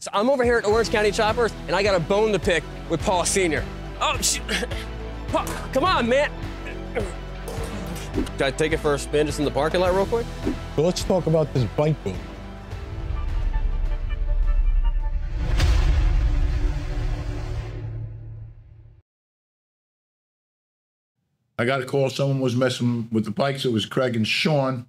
So I'm over here at Orange County Choppers, and I got a bone to pick with Paul Sr. Oh, shit. Paul, come on, man. Can I take it for a spin just in the parking lot real quick? So let's talk about this bike build. I got a call, someone was messing with the bikes. It was Craig and Sean.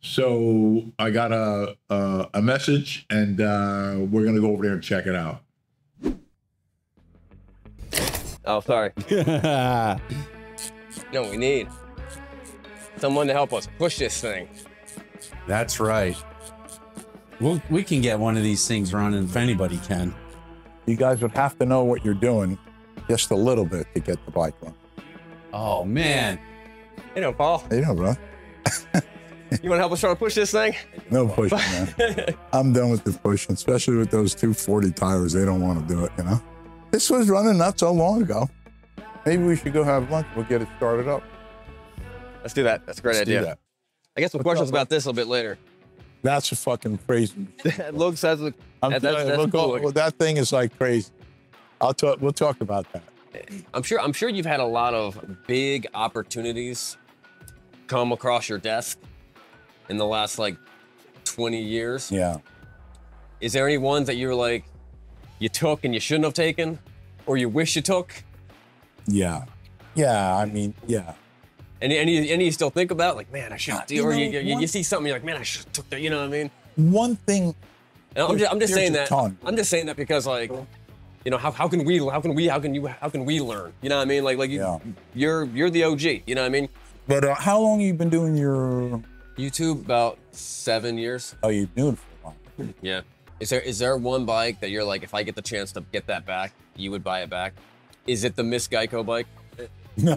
So I got a message, and we're gonna go over there and check it out. Oh, sorry. You know what we need? Someone to help us push this thing. That's right. We can get one of these things running if anybody can. You guys would have to know what you're doing just a little bit to get the bike running. Oh, man. You know, Paul. You know, bro. You want to help us try to push this thing? No pushing, man. I'm done with the pushing, especially with those 240 tires. They don't want to do it, you know? This was running not so long ago. Maybe we should go have lunch. We'll get it started up. Let's do that. That's a great idea. I guess some questions about this a little bit later. That's a fucking crazy. Look, that's cool. Well, that thing is like crazy. We'll talk about that. I'm sure you've had a lot of big opportunities come across your desk in the last like 20 years. Yeah. Is there any ones that you're like, you took and you shouldn't have taken, or you wish you took? Yeah. Yeah, I mean, yeah. And you still think about, like, man, I should have, or you see something, you're like, man, I should have took that, you know what I mean? One thing. I'm just saying that. I'm just saying that because, like, you know, how can we learn? You know what I mean? Like you're the OG, you know what I mean? But how long have you been doing your YouTube? About 7 years. Oh, you've been doing it for a while. Yeah. Is there one bike that you're like, if I get the chance to get that back, you would buy it back? Is it the Miss Geico bike? No.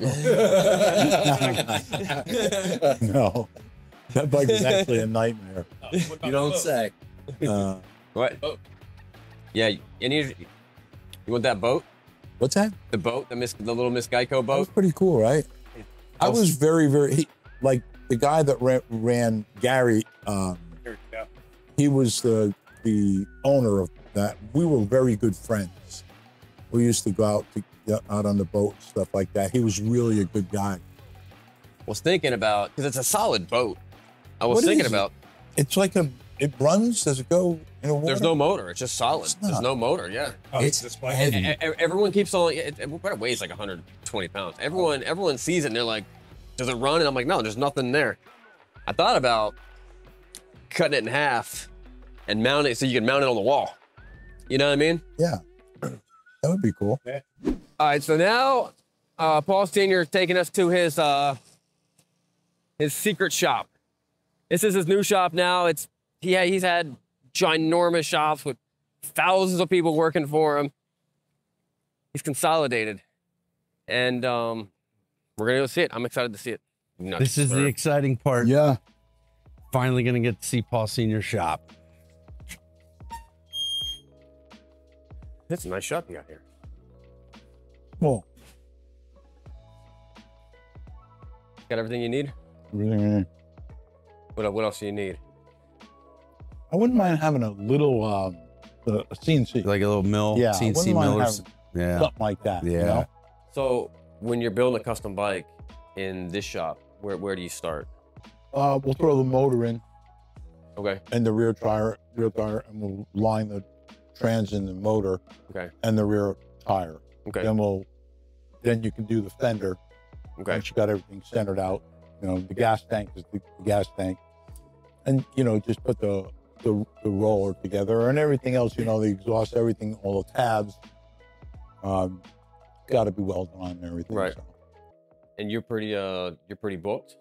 No. That bike is actually a nightmare. You don't say. What? Yeah, you want that boat? What's that? The boat, the little Miss Geico boat? That was pretty cool, right? I was very, like the guy that ran Gary, he was the owner of that. We were very good friends. We used to go out on the boat, stuff like that. He was really a good guy. Was thinking about, because it's a solid boat. I was thinking about. It's like it runs, does it go in a water? There's no motor, it's just solid. There's no motor, yeah. Oh, it's heavy. Everyone keeps on, it weighs like 120 pounds. Everyone sees it and they're like, does it run? And I'm like, no, there's nothing there. I thought about cutting it in half and mounting it so you can mount it on the wall. You know what I mean? Yeah, that would be cool. Yeah. All right, so now Paul Sr. is taking us to his secret shop. This is his new shop now. He's had ginormous shops with thousands of people working for him. He's consolidated, and we're gonna go see it. I'm excited to see it. This is the exciting part. Yeah. Finally gonna get to see Paul Sr.'s shop. That's a nice shop you got here. Cool. Got everything you need? Everything I need. What else do you need? I wouldn't mind having a little a CNC. Like a little mill, yeah, CNC millers. Yeah. Something like that. Yeah. You know? So when you're building a custom bike in this shop, where do you start? We'll throw the motor in. Okay. And the rear tire, and we'll line the trans in the motor. Okay. And the rear tire. Okay. Then you can do the fender. Okay. Once you got everything centered out, you know, the gas tank is the gas tank, and you know, just put the roller together and everything else. You know, the exhaust, everything, all the tabs. Got to be well done and everything. Right. So. And you're pretty booked.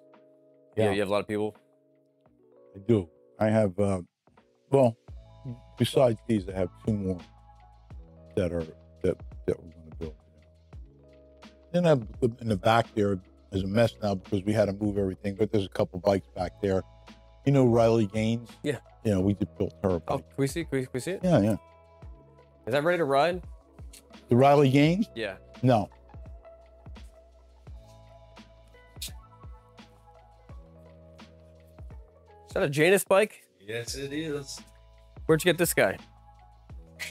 Yeah. You have a lot of people. I do. I have, well, besides these, I have 2 more that we're going to build. Then I have in the back there is a mess now because we had to move everything, but there's a couple bikes back there. You know Riley Gaines? Yeah. Yeah, we just built her a bike. Oh, can we see it? Yeah, yeah. Is that ready to ride? The Riley Gaines? Yeah. No. Is that a Janus bike? Yes, it is. Where'd you get this guy?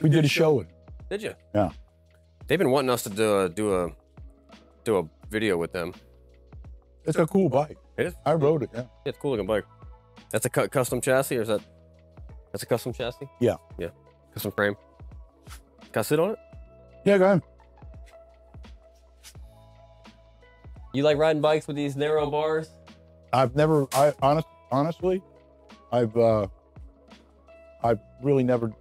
We did a show with him. Did you? Yeah. They've been wanting us to do a video with them. It's a cool bike. It is. I rode it. Yeah. It's a cool looking bike. That's a custom chassis, or is that's a custom chassis? Yeah. Yeah. Custom frame. Can I sit on it? Yeah, go ahead. You like riding bikes with these narrow bars? I've never. Honestly, I've really never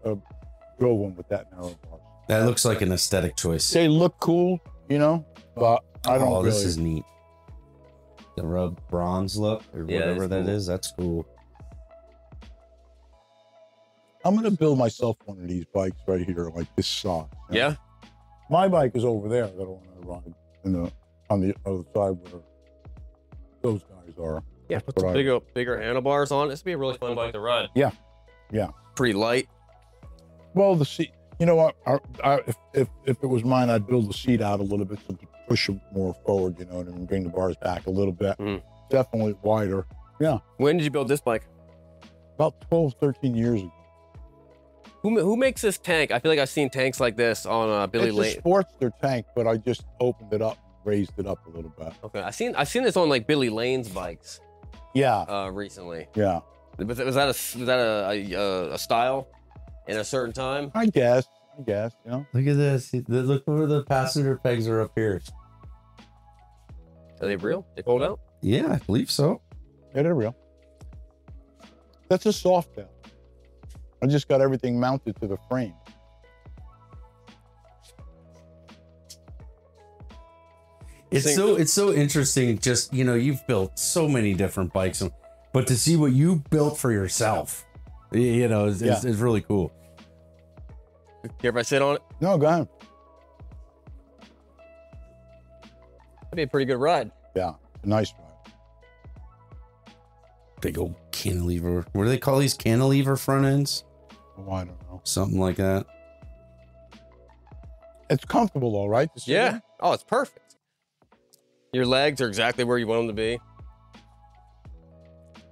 drove one with that narrow bar. That looks like an aesthetic choice. They look cool, you know, but I don't. Oh, this really. is neat. The rub bronze look or whatever that is. That's cool. I'm gonna build myself one of these bikes right here, like this size. You know? Yeah. My bike is over there that I want to ride on the other side where those guys are. Yeah. Put some bigger handlebars on. This would be a really fun bike to ride. Yeah. Yeah. Pretty light. Well, the seat. You know what? If it was mine, I'd build the seat out a little bit to push it more forward. You know, and bring the bars back a little bit. Mm. Definitely wider. Yeah. When did you build this bike? About 12, 13 years ago. Who makes this tank? I feel like I've seen tanks like this on Billy It's Lane. a Sportster tank, but I just opened it up, and raised it up a little bit. Okay, I've seen this on like Billy Lane's bikes. Yeah. Recently. Yeah. Was that a style in a certain time? I guess. You know. Look at this. Look where the passenger pegs are up here. Are they real? They fold out? Yeah, I believe so. Yeah, they're real. That's a soft tail. I just got everything mounted to the frame. It's so interesting. Just, you know, you've built so many different bikes, but to see what you built for yourself, you know, is really cool. Care if I sit on it? No, go ahead. That'd be a pretty good ride. Yeah, a nice ride. Big old cantilever. What do they call these cantilever front ends? Oh, I don't know. Something like that. It's comfortable, all right? Yeah. Oh, it's perfect. Your legs are exactly where you want them to be.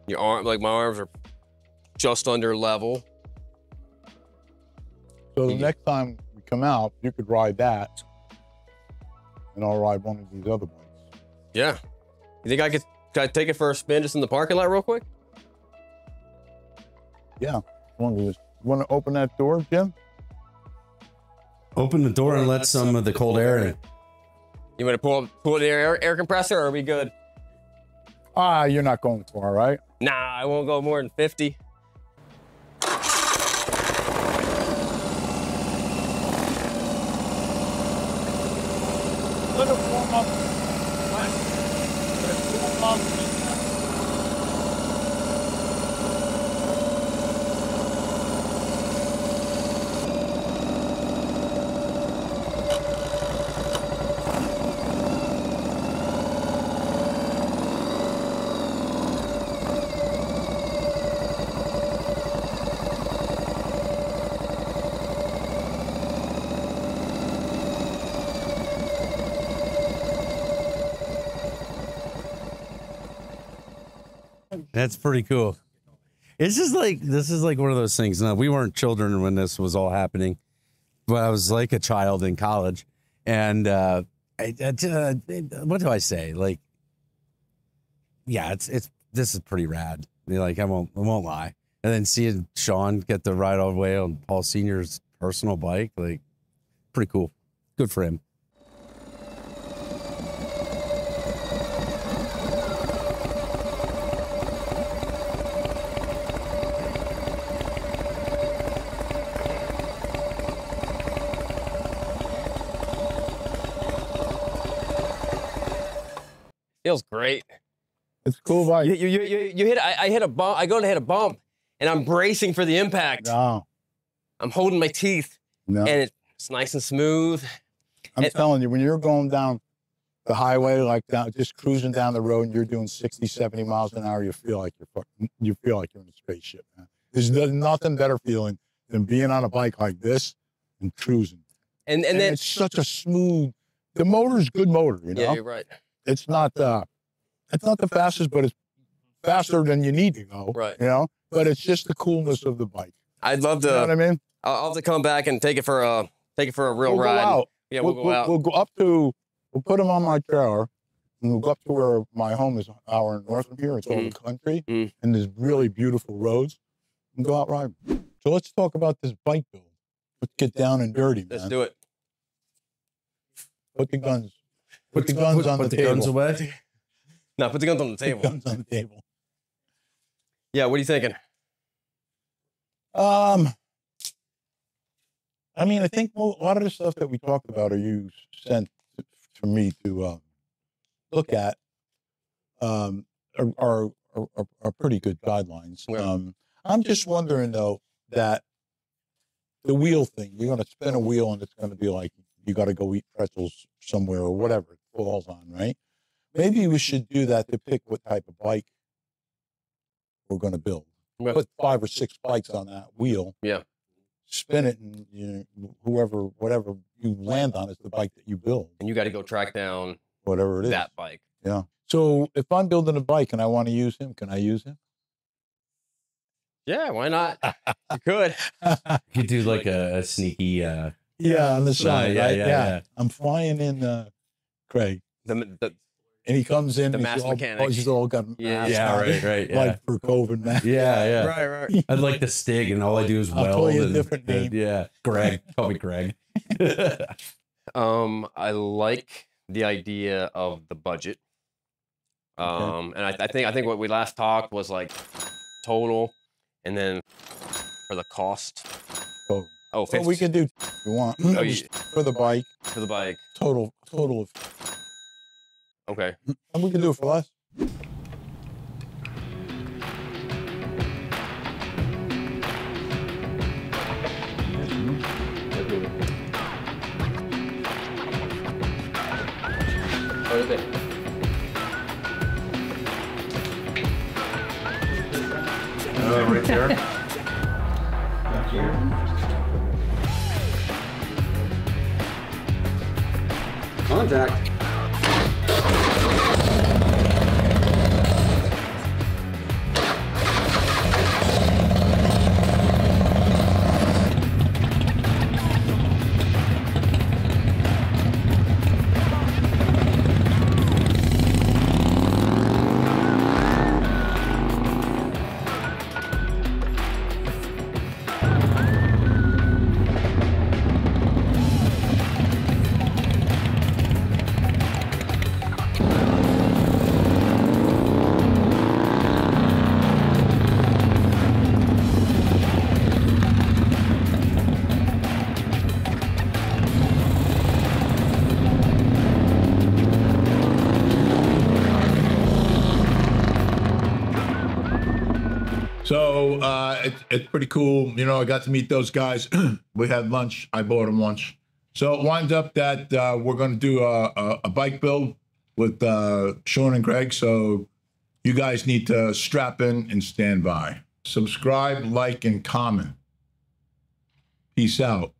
Your arm, like my arms are just under level. So the next time we come out, you could ride that, and I'll ride one of these other bikes. Yeah. You think could I take it for a spin just in the parking lot real quick? Yeah. You want to open that door, Jim? Open the door and let some of the cold air in. You want to pull the air compressor, or are we good? You're not going far, right? Nah, I won't go more than 50. Let it warm up. That's pretty cool. It's just like, this is like one of those things. Now, we weren't children when this was all happening, but I was like a child in college. And what do I say? Like, yeah, this is pretty rad. Like, I won't lie. And then seeing Sean get to ride all the way on Paul Sr.'s personal bike, like, pretty cool. Good for him. Feels great. It's a cool bike. You hit. I hit a bump. I go to hit a bump, and I'm bracing for the impact. No. I'm holding my teeth, No. and it's nice and smooth. I'm telling you, when you're going down the highway, like just cruising down the road, and you're doing 60, 70 miles an hour, you feel like you're in a spaceship, man. There's nothing better feeling than being on a bike like this and cruising. And then it's such a smooth. The motor's good motor, you know. Yeah, you're right. It's not the fastest, but it's faster than you need to go. Right. You know, but it's just the coolness of the bike. I'd love to. You know what I mean? I'll have to come back and take it for a real We'll ride. go out. Yeah, we'll go out. We'll go up to. We'll put them on my trailer, and we'll go up to where my home is, an hour north of here. It's all the country, and there's really beautiful roads. And go out riding. So let's talk about this bike build. Let's get down and dirty, man. Let's do it. Put the guns. Put the guns on the table. Guns away. No, put the guns on the Put table. the guns on the table. Yeah, what are you thinking? I mean, I think a lot of the stuff that we talked about, or you sent for me to look at, are pretty good guidelines. Yeah. I'm just wondering though that the wheel thing, you're going to spin a wheel and it's going to be like you got to go eat pretzels somewhere or whatever it falls on, right? Maybe we should do that to pick what type of bike we're going to build. Yeah. Put 5 or 6 bikes on that wheel. Yeah. Spin it, and whatever you land on is the bike that you build. And you got to go track down Whatever it is. that bike. Yeah. So if I'm building a bike and I want to use him, can I use him? Yeah, why not? You could. You could do like a sneaky. Yeah, on the side. yeah, right? yeah. I'm flying in Craig, The and he comes in. The master mechanic. He's all got masks Yeah, on, right. Yeah. like for COVID, man. Yeah. right. I'd like the Stig, and all I do is I'll weld. call you a and- different name. Yeah, Greg. Call me Greg. I like the idea of the budget. And I think what we last talked was like total, and then for the cost. Total. Oh, Well, 50 we can do if you want Oh, yeah. for the bike. for the bike. Total of, Okay. and we can do it for less. What is it? Right there. Contact. So it's pretty cool. You know, I got to meet those guys. We had lunch. I bought them lunch. So it winds up that we're going to do a bike build with Sean and Craig. So you guys need to strap in and stand by. Subscribe, like, and comment. Peace out.